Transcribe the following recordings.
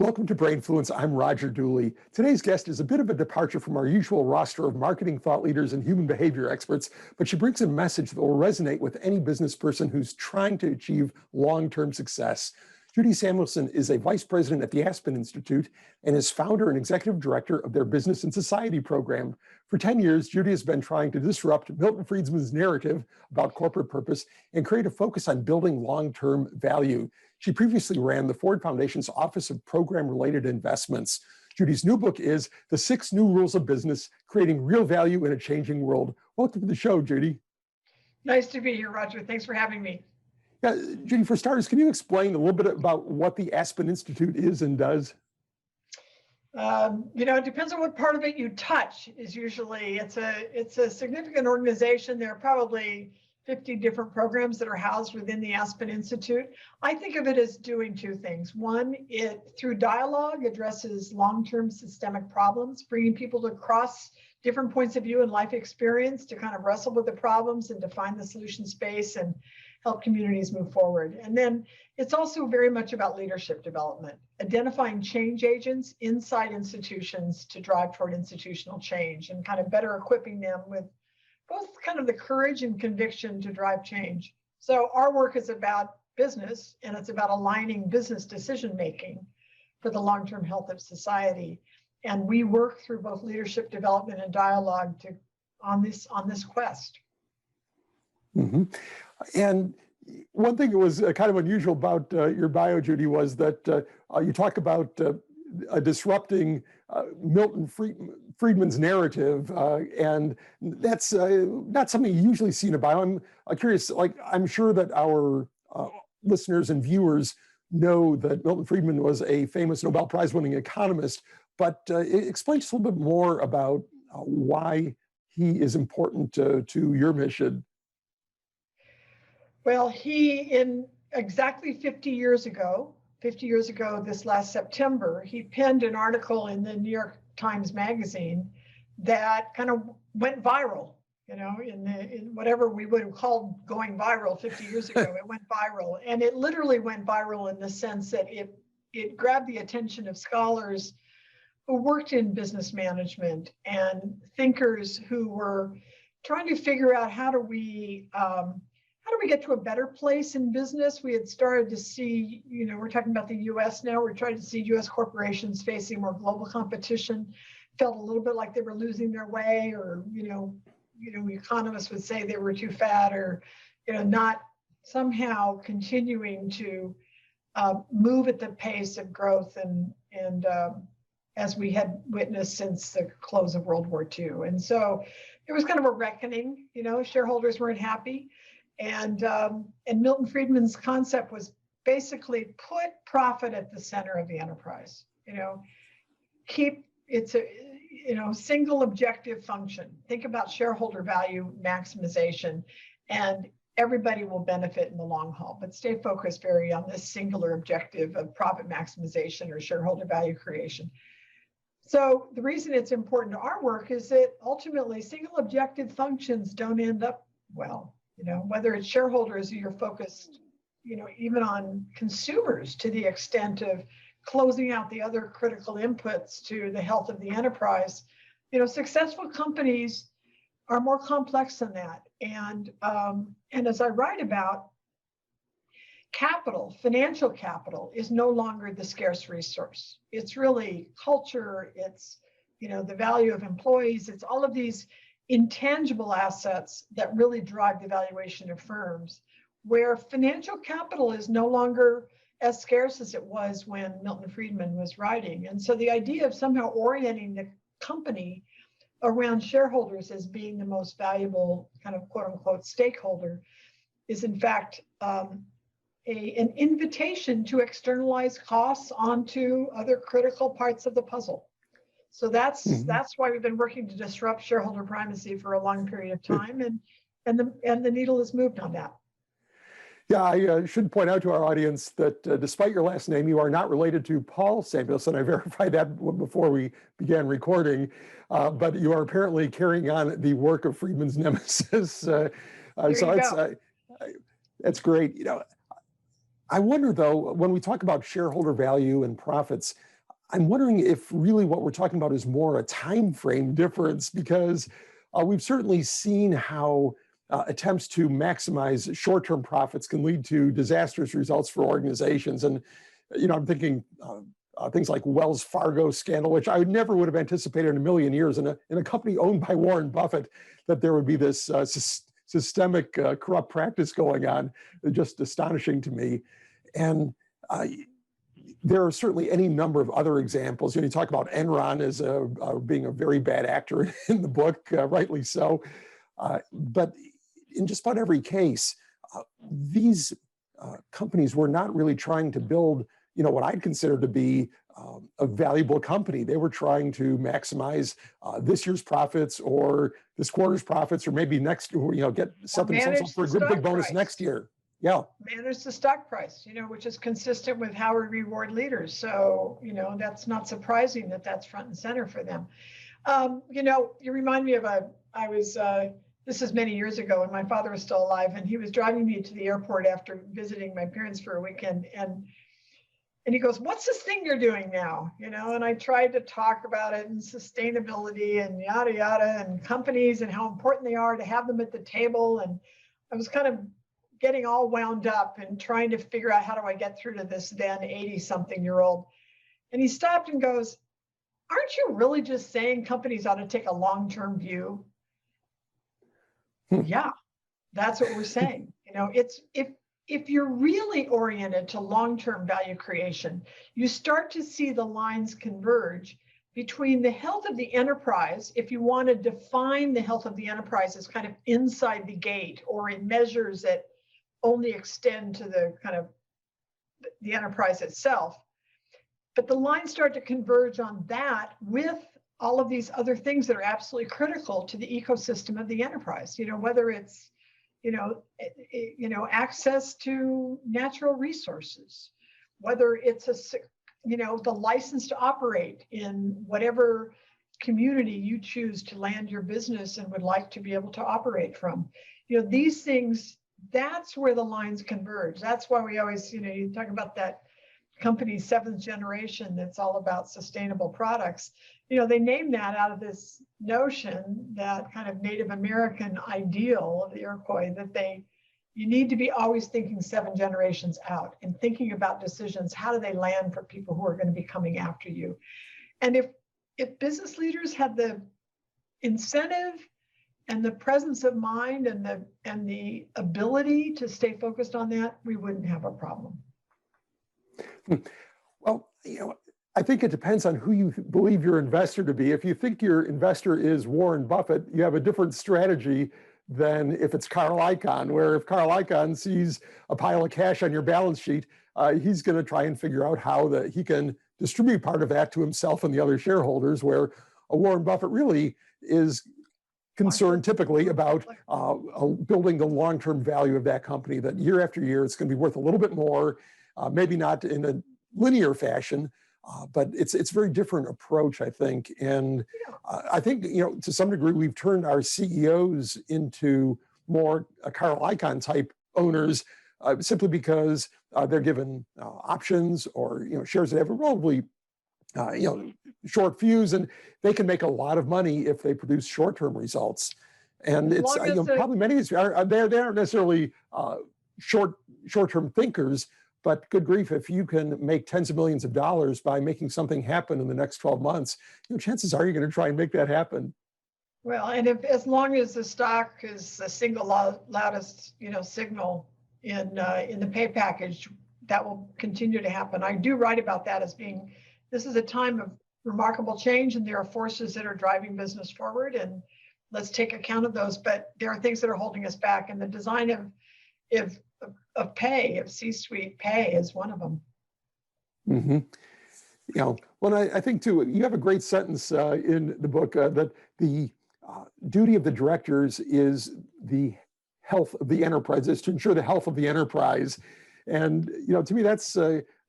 Welcome to Brainfluence. I'm Roger Dooley. Today's guest is a bit of a departure from our usual roster of marketing thought leaders and human behavior experts, but she brings a message that will resonate with any business person who's trying to achieve long-term success. Judy Samuelson is a vice president at the Aspen Institute and is founder and executive director of their Business and Society program. For 10 years, Judy has been trying to disrupt Milton Friedman's narrative about corporate purpose and create a focus on building long-term value. She previously ran the Ford Foundation's Office of Program-Related Investments. Judy's new book is The 6 New Rules of Business, Creating Real Value in a Changing World. Welcome to the show, Judy. Nice to be here, Roger. Thanks for having me. Yeah, Judy, for starters, can you explain a little bit about what the Aspen Institute is and does? It depends on what part of it you touch. It's a significant organization. There are probably 50 different programs that are housed within the Aspen Institute. I think of it as doing two things. One, it through dialogue addresses long-term systemic problems, bringing people to cross different points of view and life experience to kind of wrestle with the problems and define the solution space and help communities move forward. And then it's also very much about leadership development, identifying change agents inside institutions to drive toward institutional change and kind of better equipping them with both kind of the courage and conviction to drive change. So our work is about business, and it's about aligning business decision-making for the long-term health of society. And we work through both leadership development and dialogue on this quest. Mm-hmm. And one thing that was kind of unusual about your bio, Judy, was that you talk about disrupting Milton Friedman's narrative, and that's not something you usually see in a bio. I'm curious, I'm sure that our listeners and viewers know that Milton Friedman was a famous Nobel Prize-winning economist, but explain just a little bit more about why he is important to your mission. Well, in exactly 50 years ago this last September, he penned an article in the New York Times Magazine that kind of went viral, in whatever we would have called going viral 50 years ago. It went viral, and it literally went viral in the sense that it grabbed the attention of scholars who worked in business management and thinkers who were trying to figure out how do we get to a better place in business. We had started to see, we're talking about the US now, we're trying to see US corporations facing more global competition, felt a little bit like they were losing their way, or, economists would say they were too fat, or, not somehow continuing to move at the pace of growth and as we had witnessed since the close of World War II. And so it was kind of a reckoning, shareholders weren't happy. And Milton Friedman's concept was basically put profit at the center of the enterprise. It's a single objective function. Think about shareholder value maximization, and everybody will benefit in the long haul. But stay focused very on this singular objective of profit maximization or shareholder value creation. So the reason it's important to our work is that ultimately single objective functions don't end up well. Whether it's shareholders or you're focused, even on consumers to the extent of closing out the other critical inputs to the health of the enterprise, successful companies are more complex than that. And as I write about, financial capital is no longer the scarce resource. It's really culture, it's, the value of employees, it's all of these intangible assets that really drive the valuation of firms, where financial capital is no longer as scarce as it was when Milton Friedman was writing. And so the idea of somehow orienting the company around shareholders as being the most valuable kind of quote unquote stakeholder is in fact an invitation to externalize costs onto other critical parts of the puzzle. So that's why we've been working to disrupt shareholder primacy for a long period of time, and the needle has moved on that. Yeah, I should point out to our audience that despite your last name, you are not related to Paul Samuelson. I verified that before we began recording, but you are apparently carrying on the work of Friedman's nemesis. So that's great. I wonder though, when we talk about shareholder value and profits, I'm wondering if really what we're talking about is more a time frame difference, because we've certainly seen how attempts to maximize short-term profits can lead to disastrous results for organizations. And I'm thinking things like Wells Fargo scandal, which I never would have anticipated in a million years in a company owned by Warren Buffett, that there would be this systemic corrupt practice going on. Just astonishing to me. And there are certainly any number of other examples. You talk about Enron as being a very bad actor in the book, rightly so. But in just about every case, these companies were not really trying to build, what I'd consider to be a valuable company. They were trying to maximize this year's profits or this quarter's profits, or maybe next, get set themselves up for a good big bonus next year. Yeah. Manage the stock price, which is consistent with how we reward leaders. So, that's not surprising that that's front and center for them. You remind me of this is many years ago when my father was still alive, and he was driving me to the airport after visiting my parents for a weekend. And he goes, "What's this thing you're doing now?" And I tried to talk about it and sustainability and yada, yada, and companies and how important they are to have them at the table. And I was kind of getting all wound up and trying to figure out, how do I get through to this then 80-something-year-old? And he stopped and goes, "Aren't you really just saying companies ought to take a long-term view?" Yeah, that's what we're saying. It's if you're really oriented to long-term value creation, you start to see the lines converge between the health of the enterprise. If you want to define the health of the enterprise as kind of inside the gate, or in measures that only extend to the kind of the enterprise itself. But the lines start to converge on that with all of these other things that are absolutely critical to the ecosystem of the enterprise, whether it's, access to natural resources, whether it's the license to operate in whatever community you choose to land your business and would like to be able to operate from. These things, that's where the lines converge. That's why we always, you talk about that company, seventh generation, that's all about sustainable products. They name that out of this notion, that kind of Native American ideal of the Iroquois, that you need to be always thinking 7 generations out and thinking about decisions. How do they land for people who are going to be coming after you? And if business leaders had the incentive and the presence of mind and the ability to stay focused on that, we wouldn't have a problem. Well, I think it depends on who you believe your investor to be. If you think your investor is Warren Buffett, you have a different strategy than if it's Carl Icahn, where if Carl Icahn sees a pile of cash on your balance sheet, he's going to try and figure out how that he can distribute part of that to himself and the other shareholders, where a Warren Buffett really is concerned typically about building the long-term value of that company, that year after year it's going to be worth a little bit more, maybe not in a linear fashion, but it's a very different approach, I think. And I think, to some degree, we've turned our CEOs into more Carl Icahn type owners, simply because they're given options or shares that have a relatively short fuse, and they can make a lot of money if they produce short-term results. And it's probably many of these they aren't necessarily short-term thinkers, but good grief, if you can make tens of millions of dollars by making something happen in the next 12 months, chances are you're going to try and make that happen. Well, and as long as the stock is the single loudest signal in the pay package, that will continue to happen. I do write about that as being, this is a time of remarkable change, and there are forces that are driving business forward, and let's take account of those. But there are things that are holding us back, and the design of pay, of C-suite pay, is one of them. Mm-hmm. Well, I think too, you have a great sentence in the book that the duty of the directors is the health of the enterprise, is to ensure the health of the enterprise. And to me, that's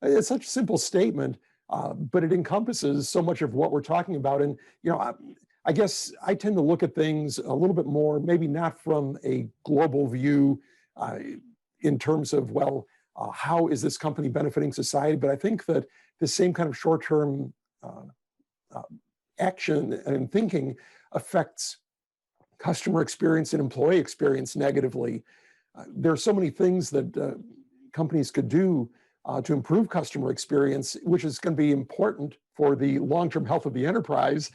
it's such a simple statement, but it encompasses so much of what we're talking about. And I guess I tend to look at things a little bit more, maybe not from a global view, in terms of, how is this company benefiting society? But I think that the same kind of short-term uh, action and thinking affects customer experience and employee experience negatively. There are so many things that companies could do to improve customer experience, which is going to be important for the long-term health of the enterprise,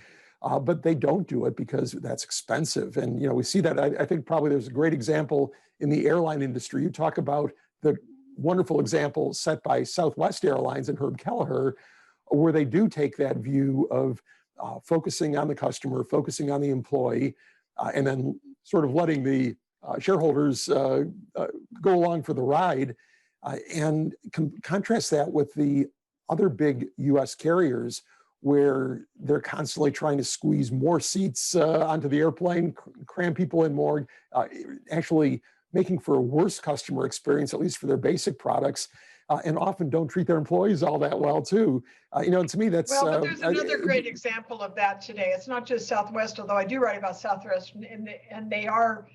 but they don't do it because that's expensive. And we see that. I think probably there's a great example in the airline industry. You talk about the wonderful example set by Southwest Airlines and Herb Kelleher, where they do take that view of focusing on the customer, focusing on the employee, and then sort of letting the shareholders go along for the ride, and contrast that with the other big US carriers, where they're constantly trying to squeeze more seats onto the airplane, cram people in more, actually making for a worse customer experience, at least for their basic products, and often don't treat their employees all that well too. And to me, that's but there's another great example of that today. It's not just Southwest, although I do write about Southwest, and they are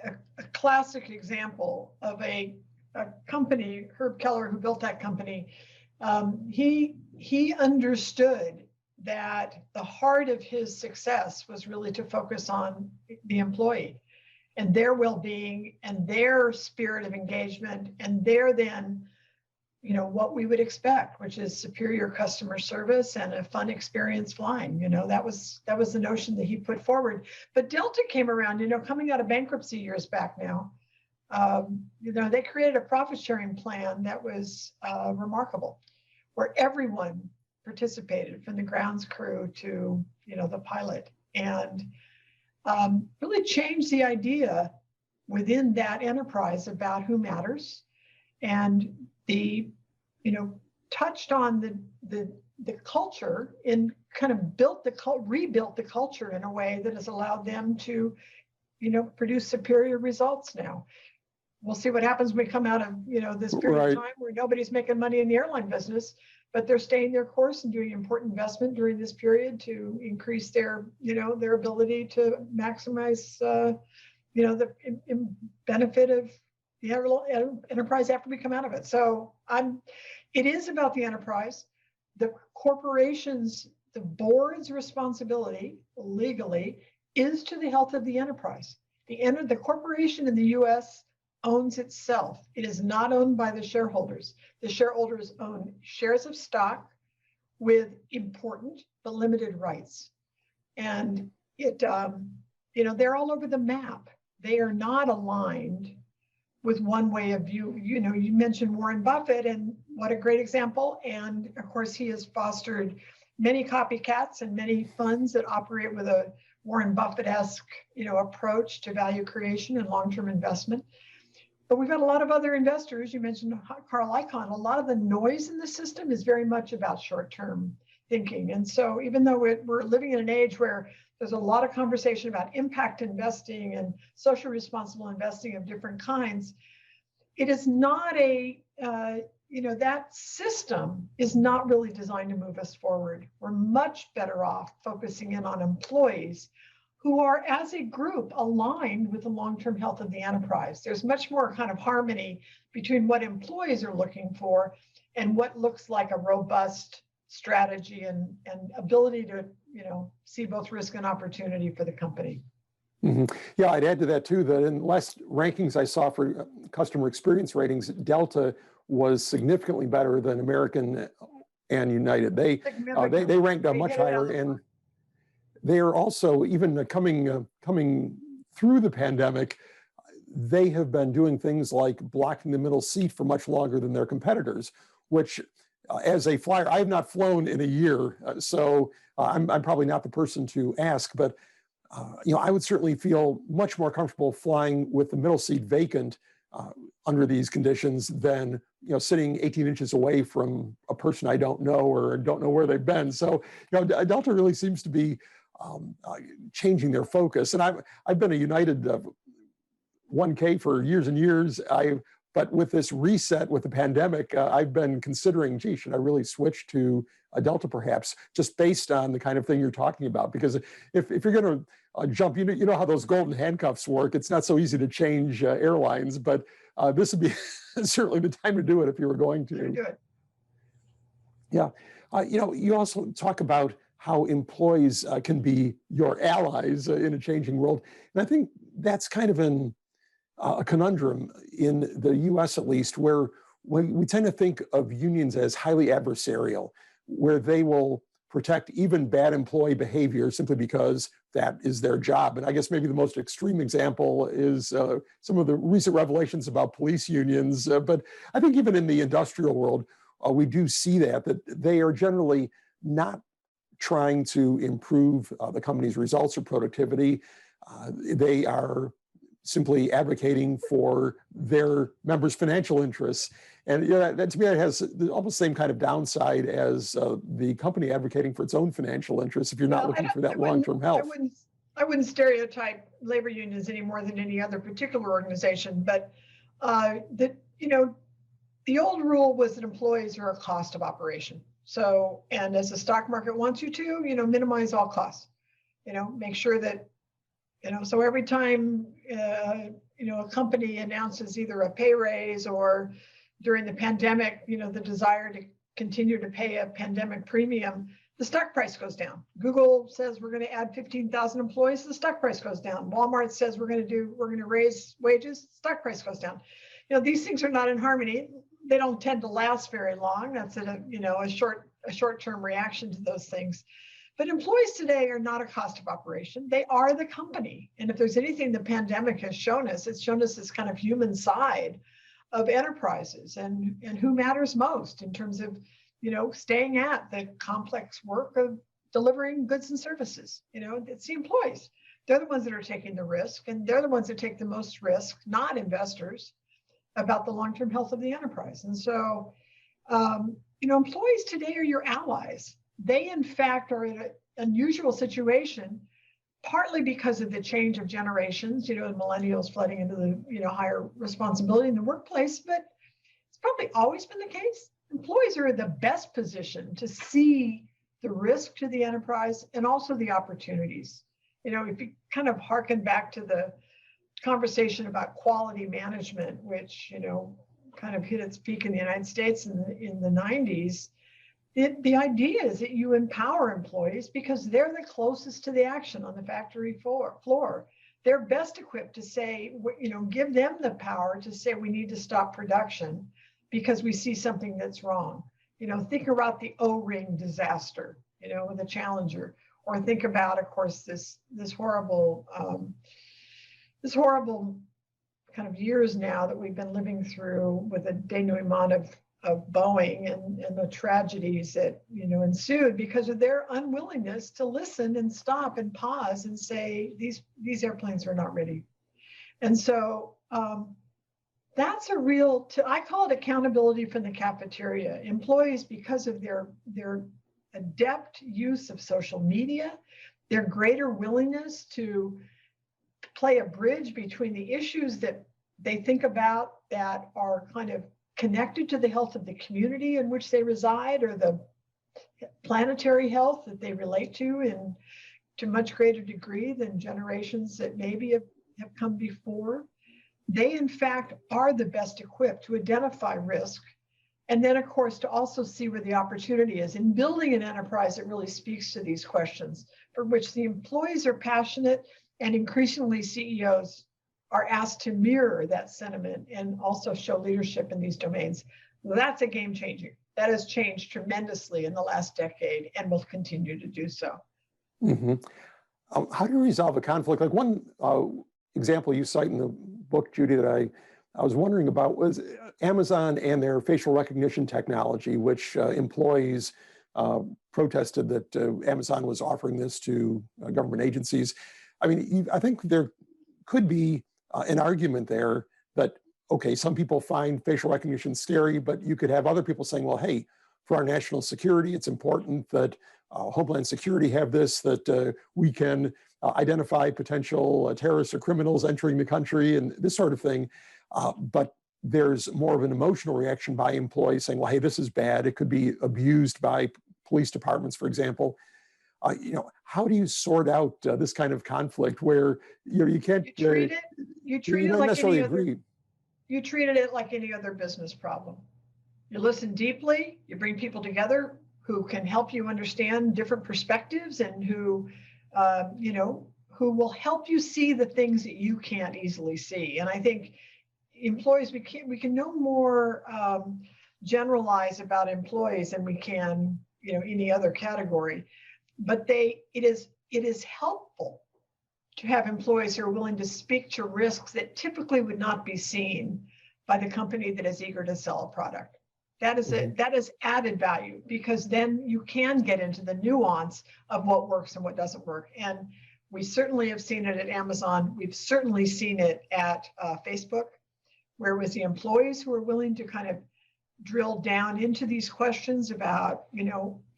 a classic example of a company. Herb Kelleher, who built that company, he understood that the heart of his success was really to focus on the employee and their well-being and their spirit of engagement, and their then, what we would expect, which is superior customer service and a fun experience flying. That was the notion that he put forward. But Delta came around, coming out of bankruptcy years back now. They created a profit sharing plan that was remarkable, where everyone participated, from the grounds crew to the pilot, and really changed the idea within that enterprise about who matters, and the touched on the culture, and kind of rebuilt the culture in a way that has allowed them to produce superior results now. We'll see what happens when we come out of this period of time where nobody's making money in the airline business, but they're staying their course and doing important investment during this period to increase their their ability to maximize the benefit of the enterprise after we come out of it. So it is about the enterprise. The corporation's, the board's responsibility legally is to the health of the enterprise. The corporation in the US owns itself. It is not owned by the shareholders. The shareholders own shares of stock with important but limited rights. And they're all over the map. They are not aligned with one way of view. You mentioned Warren Buffett, and what a great example. And of course, he has fostered many copycats and many funds that operate with a Warren Buffett-esque, approach to value creation and long-term investment. But we've got a lot of other investors. You mentioned Carl Icahn. A lot of the noise in the system is very much about short-term thinking. And so even though we're living in an age where there's a lot of conversation about impact investing and social responsible investing of different kinds, it is not that system is not really designed to move us forward. We're much better off focusing in on employees who are, as a group, aligned with the long-term health of the enterprise. There's much more kind of harmony between what employees are looking for and what looks like a robust strategy and ability to, see both risk and opportunity for the company. Mm-hmm. Yeah, I'd add to that too, that in the last rankings I saw for customer experience ratings, Delta was significantly better than American and United. They ranked much higher, and they are also, even coming through the pandemic, they have been doing things like blocking the middle seat for much longer than their competitors, which as a flyer, I have not flown in a year, so I'm probably not the person to ask, but I would certainly feel much more comfortable flying with the middle seat vacant under these conditions than sitting 18 inches away from a person I don't know or don't know where they've been. So Delta really seems to be changing their focus. And I've been a United 1K for years and years. But with this reset with the pandemic, I've been considering, gee, should I really switch to a Delta perhaps, just based on the kind of thing you're talking about? Because if you're going to jump, you know how those golden handcuffs work. It's not so easy to change airlines, but this would be certainly the time to do it if you were going to. Do it. Yeah. You also talk about how employees can be your allies in a changing world. And I think that's kind of a conundrum in the US, at least, where we tend to think of unions as highly adversarial, where they will protect even bad employee behavior simply because that is their job. And I guess maybe the most extreme example is some of the recent revelations about police unions. But I think even in the industrial world, we do see that they are generally not trying to improve the company's results or productivity. They are simply advocating for their members' financial interests. And that to me, it has almost the same kind of downside as the company advocating for its own financial interests if you're not looking for that long-term health. I wouldn't stereotype labor unions any more than any other particular organization, but the old rule was that employees are a cost of operation. So, and as the stock market wants you to, minimize all costs. Make sure that, so every time, a company announces either a pay raise or during the pandemic, the desire to continue to pay a pandemic premium, the stock price goes down. Google says we're going to add 15,000 employees, the stock price goes down. Walmart says we're going to raise wages, stock price goes down. These things are not in harmony. They don't tend to last very long. That's a short-term reaction to those things. But employees today are not a cost of operation. They are the company. And if there's anything the pandemic has shown us, it's shown us this kind of human side of enterprises and who matters most in terms of, staying at the complex work of delivering goods and services. It's the employees. They're the ones that are taking the risk, and they're the ones that take the most risk, not investors, about the long-term health of the enterprise. And so, employees today are your allies. They, in fact, are in an unusual situation, partly because of the change of generations, and millennials flooding into the, higher responsibility in the workplace, but it's probably always been the case. Employees are in the best position to see the risk to the enterprise and also the opportunities. If you kind of harken back to the conversation about quality management, which, kind of hit its peak in the United States in the 90s, the idea is that you empower employees because they're the closest to the action on the factory floor. They're best equipped to say, give them the power to say we need to stop production because we see something that's wrong. Think about the O-ring disaster, with the Challenger, or think about, of course, this horrible kind of years now that we've been living through with the denouement of Boeing and the tragedies that ensued because of their unwillingness to listen and stop and pause and say these airplanes are not ready. And so that's a real, I call it accountability from the cafeteria. Employees, because of their adept use of social media, their greater willingness to play a bridge between the issues that they think about that are kind of connected to the health of the community in which they reside or the planetary health that they relate to much greater degree than generations that maybe have come before. They, in fact, are the best equipped to identify risk and then, of course, to also see where the opportunity is in building an enterprise that really speaks to these questions, for which the employees are passionate and increasingly CEOs are asked to mirror that sentiment and also show leadership in these domains. That's a game changer. That has changed tremendously in the last decade and will continue to do so. Mm-hmm. How do you resolve a conflict? Like one example you cite in the book, Judy, that I was wondering about was Amazon and their facial recognition technology, which employees protested that Amazon was offering this to government agencies. I mean, I think there could be an argument there that, okay, some people find facial recognition scary, but you could have other people saying, well, hey, for our national security, it's important that Homeland Security have this, that we can identify potential terrorists or criminals entering the country and this sort of thing. But there's more of an emotional reaction by employees saying, well, hey, this is bad. It could be abused by police departments, for example. How do you sort out this kind of conflict where you can't you treat it don't like necessarily any other, agree? you treated it like any other business problem. You listen deeply, you bring people together who can help you understand different perspectives and who, who will help you see the things that you can't easily see. And I think employees, we can no more generalize about employees than we can, any other category. But it is helpful to have employees who are willing to speak to risks that typically would not be seen by the company that is eager to sell a product. That is added value, because then you can get into the nuance of what works and what doesn't work. And we certainly have seen it at Amazon. We've certainly seen it at Facebook, where it was the employees who were willing to kind of drill down into these questions about,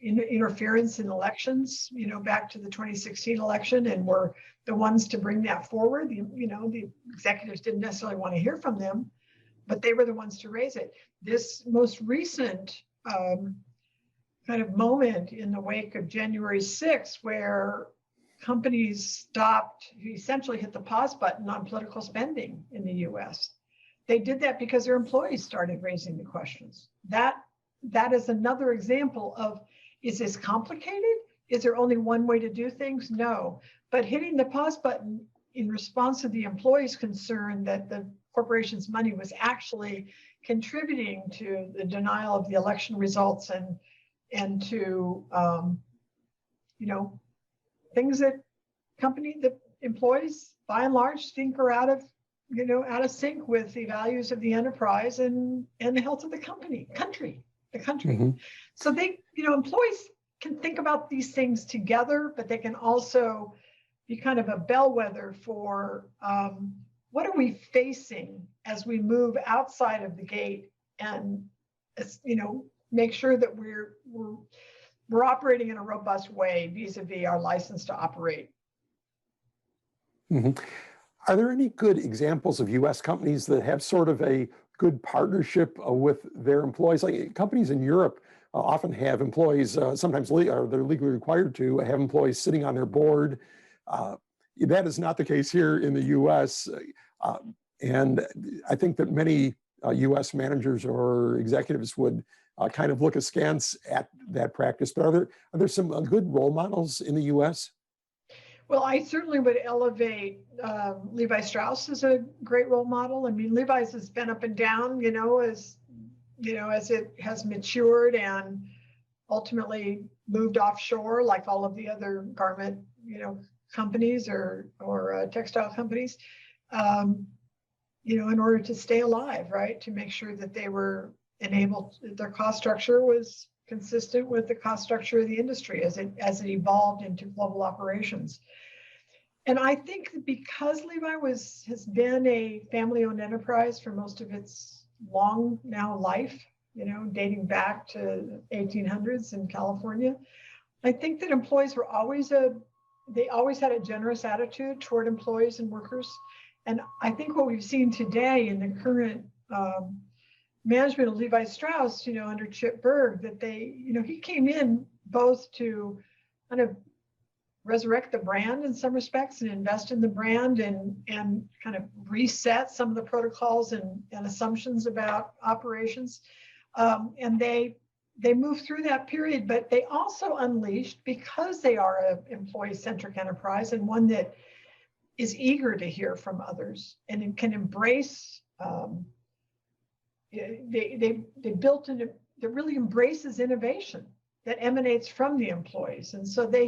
interference in elections, back to the 2016 election, and were the ones to bring that forward. The executives didn't necessarily want to hear from them, but they were the ones to raise it. This most recent kind of moment in the wake of January 6th, where companies stopped, essentially hit the pause button on political spending in the US. They did that because their employees started raising the questions. That is another example of, is this complicated? Is there only one way to do things? No. But hitting the pause button in response to the employees' concern that the corporation's money was actually contributing to the denial of the election results and to things that employees by and large think are out of sync with the values of the enterprise and the health of the country. Mm-hmm. So employees can think about these things together, but they can also be kind of a bellwether for what are we facing as we move outside of the gate, and make sure that we're operating in a robust way vis-a-vis our license to operate. Mm-hmm. Are there any good examples of U.S. companies that have sort of a good partnership with their employees? Like companies in Europe often have employees, sometimes they're legally required to have employees sitting on their board. That is not the case here in the U.S. And I think that many U.S. managers or executives would kind of look askance at that practice. But are there some good role models in the U.S.? Well, I certainly would elevate Levi Strauss as a great role model. I mean, Levi's has been up and down, as it has matured and ultimately moved offshore, like all of the other garment, companies or textile companies, in order to stay alive, right? To make sure that they were enabled, their cost structure was consistent with the cost structure of the industry as it evolved into global operations. And I think that because Levi has been a family-owned enterprise for most of its long now life, dating back to 1800s in California, I think that employees were always had a generous attitude toward employees and workers. And I think what we've seen today in the current management of Levi Strauss, under Chip Bergh, that he came in both to kind of resurrect the brand in some respects and invest in the brand and kind of reset some of the protocols and assumptions about operations. And they moved through that period, but they also unleashed, because they are an employee-centric enterprise and one that is eager to hear from others and can embrace they built that really embraces innovation that emanates from the employees. And so they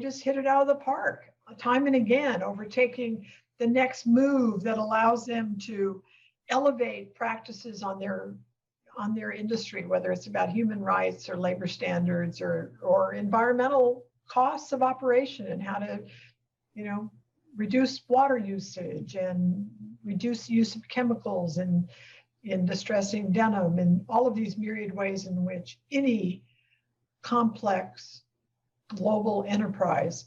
just hit it out of the park time and again, overtaking the next move that allows them to elevate practices on their industry, whether it's about human rights or labor standards or environmental costs of operation and how to, reduce water usage and reduce use of chemicals and in distressing denim, and all of these myriad ways in which any complex global enterprise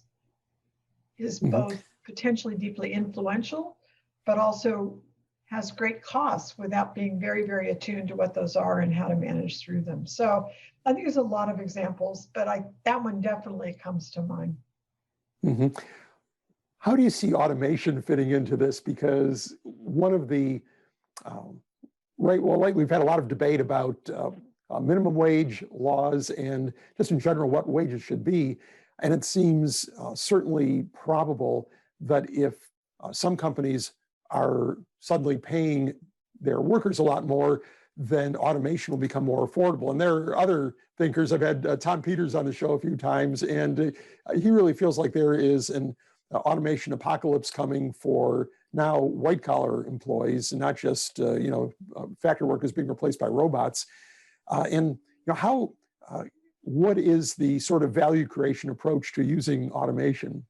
is both potentially deeply influential, but also has great costs without being very, very attuned to what those are and how to manage through them. So I think there's a lot of examples, but that one definitely comes to mind. Mm-hmm. How do you see automation fitting into this? Because one of the we've had a lot of debate about minimum wage laws and just in general what wages should be. And it seems certainly probable that if some companies are suddenly paying their workers a lot more, then automation will become more affordable. And there are other thinkers. I've had Tom Peters on the show a few times, and he really feels like there is an automation apocalypse coming for now white collar employees, and not just factory workers being replaced by robots. And how what is the sort of value creation approach to using automation?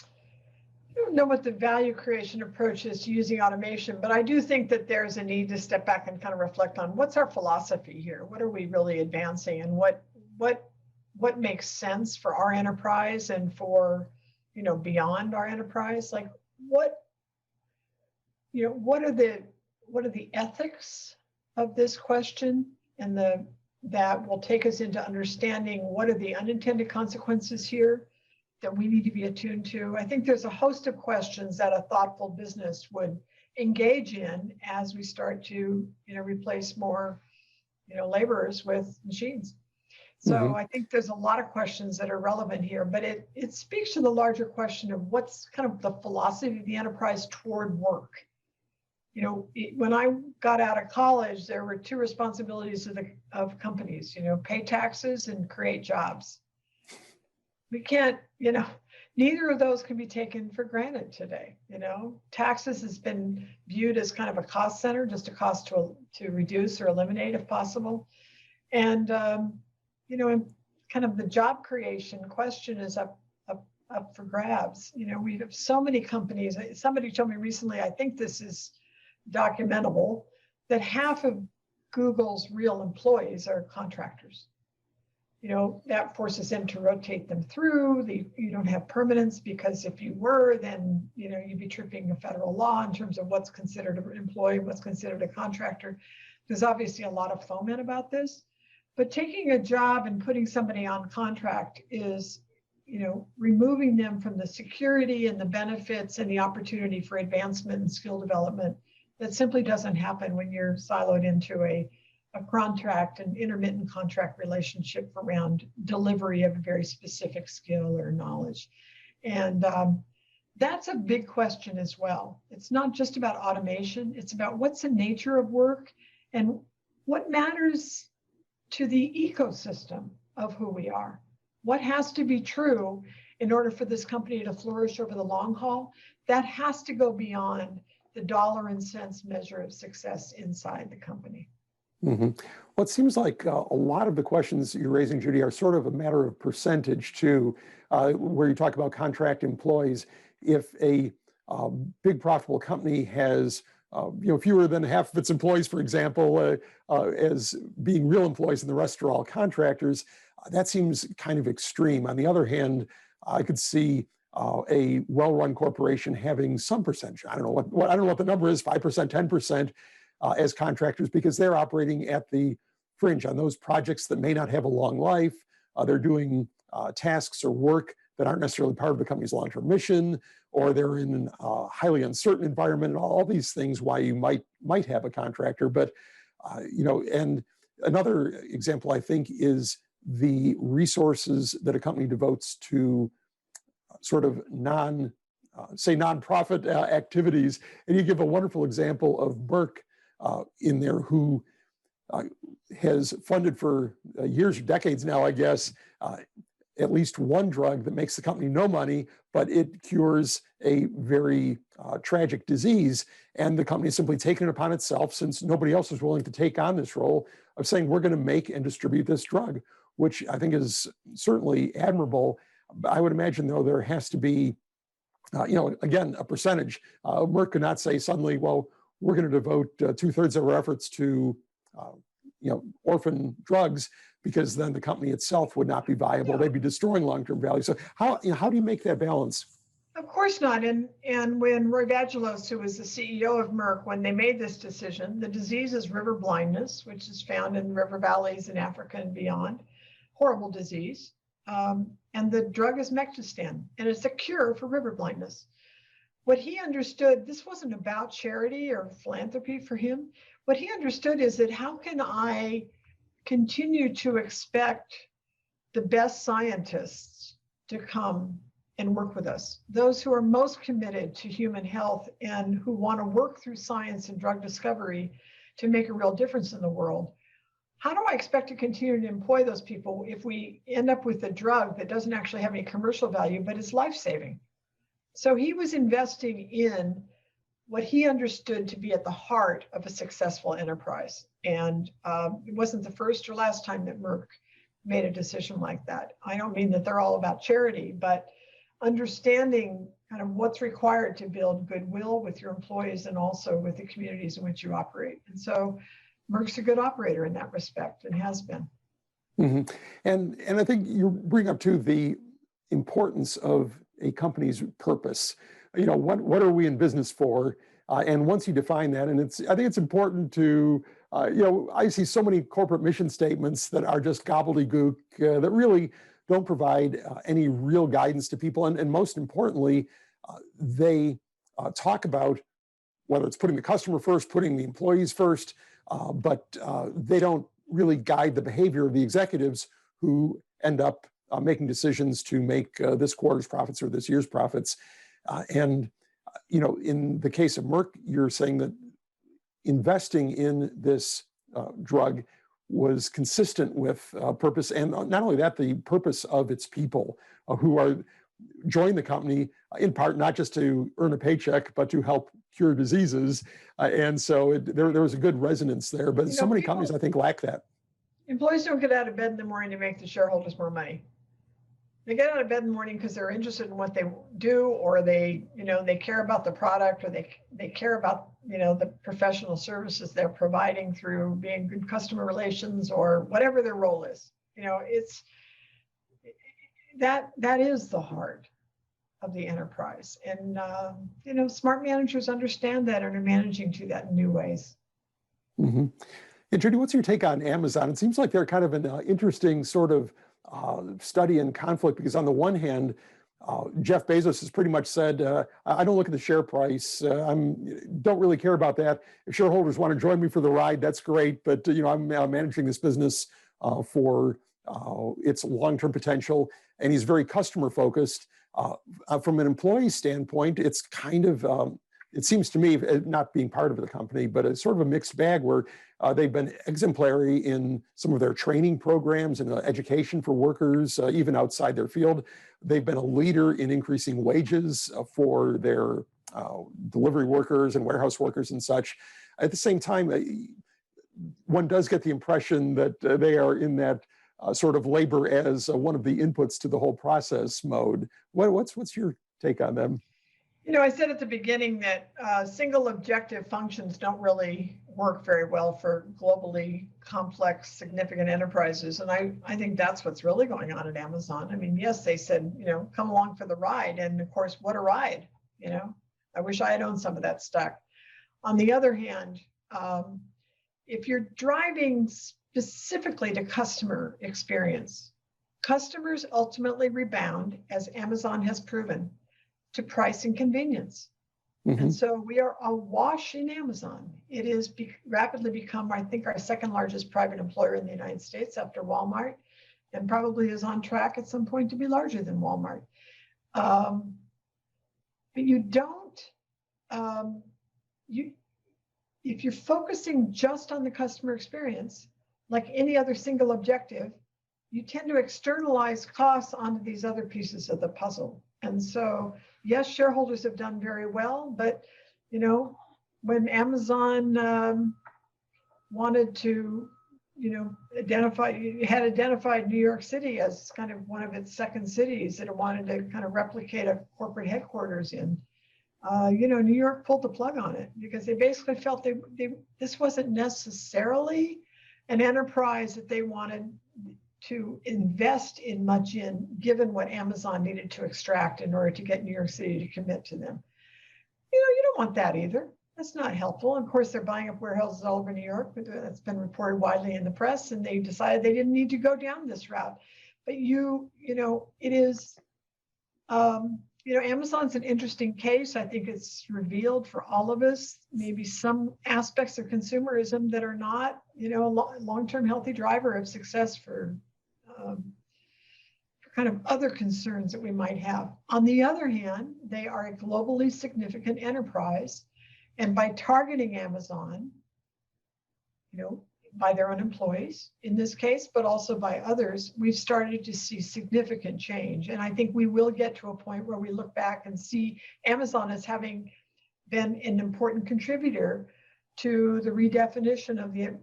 I don't know what the value creation approach is to using automation, but I do think that there's a need to step back and kind of reflect on what's our philosophy here. What are we really advancing, and what makes sense for our enterprise and for beyond our enterprise? Like what are the ethics of this question, and that will take us into understanding what are the unintended consequences here that we need to be attuned to. I think there's a host of questions that a thoughtful business would engage in as we start to replace more laborers with machines. So I think there's a lot of questions that are relevant here, but it speaks to the larger question of what's kind of the philosophy of the enterprise toward work. When I got out of college, there were two responsibilities of companies, pay taxes and create jobs. We can't, neither of those can be taken for granted today. Taxes has been viewed as kind of a cost center, just a cost to reduce or eliminate if possible. And, and kind of the job creation question is up for grabs. We have so many companies. Somebody told me recently, I think this is documentable, that half of Google's real employees are contractors. That forces them to rotate them through. You don't have permanence, because if you were, then you'd be tripping a federal law in terms of what's considered an employee, what's considered a contractor. There's obviously a lot of foment about this, but taking a job and putting somebody on contract is, removing them from the security and the benefits and the opportunity for advancement and skill development that simply doesn't happen when you're siloed into a contract and intermittent contract relationship around delivery of a very specific skill or knowledge. And that's a big question as well. It's not just about automation. It's about what's the nature of work and what matters to the ecosystem of who we are. What has to be true in order for this company to flourish over the long haul? That has to go beyond the dollar and cents measure of success inside the company. Well, it seems like a lot of the questions you're raising, Judy, are sort of a matter of percentage too, where you talk about contract employees. If a big profitable company has fewer than half of its employees, for example, as being real employees, and the rest are all contractors, that seems kind of extreme. On the other hand, I could see a well-run corporation having some percentage. I don't know what the number is, 5%, 10%, as contractors, because they're operating at the fringe on those projects that may not have a long life. They're doing tasks or work that aren't necessarily part of the company's long-term mission, or they're in a highly uncertain environment, and all these things why you might have a contractor. But and another example, I think, is the resources that a company devotes to sort of nonprofit activities. And you give a wonderful example of Merck in there, who has funded for years or decades now, I guess, at least one drug that makes the company no money, but it cures a very tragic disease. And the company has simply taken it upon itself, since nobody else is willing to take on this role, of saying, we're going to make and distribute this drug, which I think is certainly admirable. I would imagine, though, there has to be, again, a percentage. Merck could not say suddenly, well, we're going to devote 2/3 of our efforts to, orphan drugs, because then the company itself would not be viable. Yeah. They'd be destroying long-term value. So how do you make that balance? Of course not. And when Roy Vagelos, who was the CEO of Merck, when they made this decision, the disease is river blindness, which is found in river valleys in Africa and beyond. Horrible disease. And the drug is Mectistan, and it's a cure for river blindness. What he understood, this wasn't about charity or philanthropy for him. What he understood is that how can I continue to expect the best scientists to come and work with us, those who are most committed to human health and who want to work through science and drug discovery to make a real difference in the world. How do I expect to continue to employ those people if we end up with a drug that doesn't actually have any commercial value, but is life-saving? So he was investing in what he understood to be at the heart of a successful enterprise. And it wasn't the first or last time that Merck made a decision like that. I don't mean that they're all about charity, but understanding kind of what's required to build goodwill with your employees and also with the communities in which you operate. And so Merck's a good operator in that respect and has been. Mm-hmm. And I think you bring up too the importance of a company's purpose. You know, what are we in business for? And once you define that, and I think it's important to, you know, I see so many corporate mission statements that are just gobbledygook that really don't provide any real guidance to people. And most importantly, they talk about whether it's putting the customer first, putting the employees first, but they don't really guide the behavior of the executives who end up making decisions to make this quarter's profits or this year's profits. And, you know, in the case of Merck, you're saying that investing in this drug was consistent with purpose. And not only that, the purpose of its people who are join the company in part, not just to earn a paycheck, but to help cure diseases. And so there was a good resonance there. But so many companies, I think, lack that. Employees don't get out of bed in the morning to make the shareholders more money. They get out of bed in the morning because they're interested in what they do, or they care about the product, or they care about, the professional services they're providing through being good customer relations or whatever their role is. It's that is the heart of the enterprise. And, smart managers understand that and are managing to that in new ways. Mm-hmm. And Judy, what's your take on Amazon? It seems like they're kind of an interesting sort of study in conflict, because on the one hand, Jeff Bezos has pretty much said, I don't look at the share price. Don't really care about that. If shareholders want to join me for the ride, that's great. But, I'm managing this business for its long-term potential. And he's very customer focused. From an employee standpoint, it's kind of, it seems to me, not being part of the company, but it's sort of a mixed bag where they've been exemplary in some of their training programs and education for workers, even outside their field. They've been a leader in increasing wages for their delivery workers and warehouse workers and such. At the same time, one does get the impression that they are in that sort of labor as one of the inputs to the whole process mode. What's your take on them? I said at the beginning that single objective functions don't really work very well for globally complex, significant enterprises. And I think that's what's really going on at Amazon. I mean, yes, they said, come along for the ride. And of course, what a ride, I wish I had owned some of that stock. On the other hand, if you're driving specifically to customer experience, customers ultimately rebound, as Amazon has proven, to price and convenience. Mm-hmm. And so we are awash in Amazon. It is rapidly become, I think, our second largest private employer in the United States after Walmart, and probably is on track at some point to be larger than Walmart. But you don't, if you're focusing just on the customer experience, like any other single objective, you tend to externalize costs onto these other pieces of the puzzle. And so, yes, shareholders have done very well, but, when Amazon wanted to, had identified New York City as kind of one of its second cities that it wanted to kind of replicate a corporate headquarters in, New York pulled the plug on it because they basically felt this wasn't necessarily an enterprise that they wanted to invest in much in, given what Amazon needed to extract in order to get New York City to commit to them. You don't want that either. That's not helpful. Of course, they're buying up warehouses all over New York. That's been reported widely in the press, and they decided they didn't need to go down this route. But it is, Amazon's an interesting case. I think it's revealed for all of us maybe some aspects of consumerism that are not, a long-term healthy driver of success for kind of other concerns that we might have. On the other hand, they are a globally significant enterprise. And by targeting Amazon, by their own employees in this case, but also by others, we've started to see significant change. And I think we will get to a point where we look back and see Amazon as having been an important contributor to the redefinition of the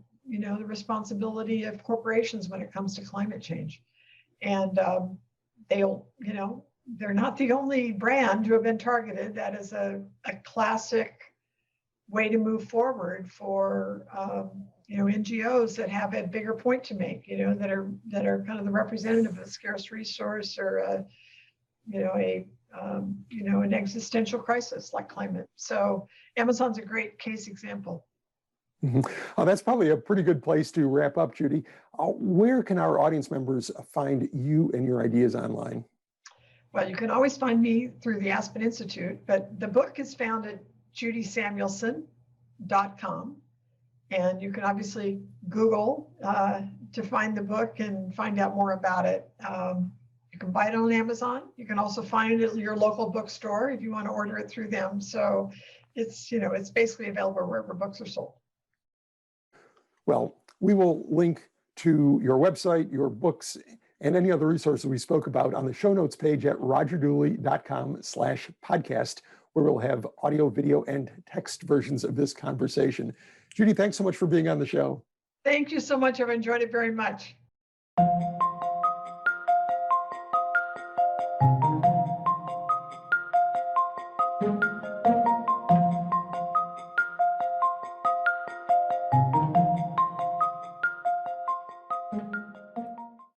responsibility of corporations when it comes to climate change. And they're not the only brand to have been targeted. That is a classic way to move forward for NGOs that have a bigger point to make, that are kind of the representative of a scarce resource or an existential crisis like climate. So Amazon's a great case example. Mm-hmm. That's probably a pretty good place to wrap up, Judy. Where can our audience members find you and your ideas online? Well, you can always find me through the Aspen Institute, but the book is found at judysamuelson.com. And you can obviously Google to find the book and find out more about it. You can buy it on Amazon. You can also find it at your local bookstore if you want to order it through them. So it's basically available wherever books are sold. Well, we will link to your website, your books, and any other resources we spoke about on the show notes page at rogerdooley.com/podcast, where we'll have audio, video, and text versions of this conversation. Judy, thanks so much for being on the show. Thank you so much. I've enjoyed it very much.